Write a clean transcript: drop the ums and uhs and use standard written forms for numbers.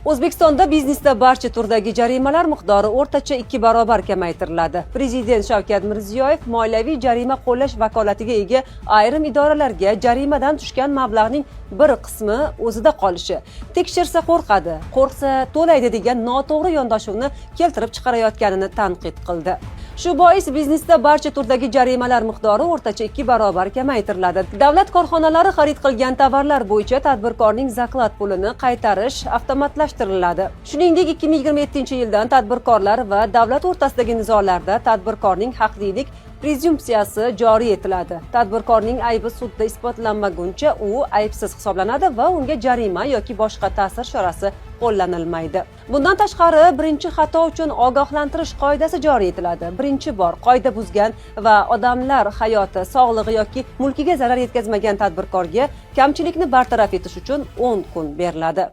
O'zbekistonda biznesda barcha turdagi jarimalar miqdori o'rtacha 2 barobar kamaytiriladi. Prezident Shavkat Mirziyoyev moliyaviy jarima qo'llash vakolatiga ega ayrim idoralarga jarimadan tushgan mablag'ning bir qismi o'zida qolishi, tekshirsa qo'rqadi, qo'rqsa to'laydi degan noto'g'ri yondashuvni keltirib chiqarayotganini tanqid qildi. Shu bois biznesda barcha turdagi jarimalar miqdori o'rtacha 2 barobar kamaytiriladi. Davlat korxonalari xarid qilgan tovarlar bo'yicha tadbirkorning zaklad pulini qaytarish avtomatlashtiriladi. Shuningdek, 2027-yildan tadbirkorlar va davlat o'rtasidagi nizolarda tadbirkorning haqlilik prezumpsiyasi joriy etiladi. Tadbirkorning aybi sudda isbotlanmaguncha u aybsiz hisoblanadi va unga jarima yoki boshqa ta'sir chorasi qo'llanilmaydi. Bundan tashqari, birinchi xato uchun ogohlantirish qoidasi joriy etiladi. Birinchi bor qoida buzgan va odamlar hayoti, sog'lig'i yoki mulkiga zarar yetkazmagan tadbirkorga kamchilikni bartaraf etish uchun 10 kun beriladi.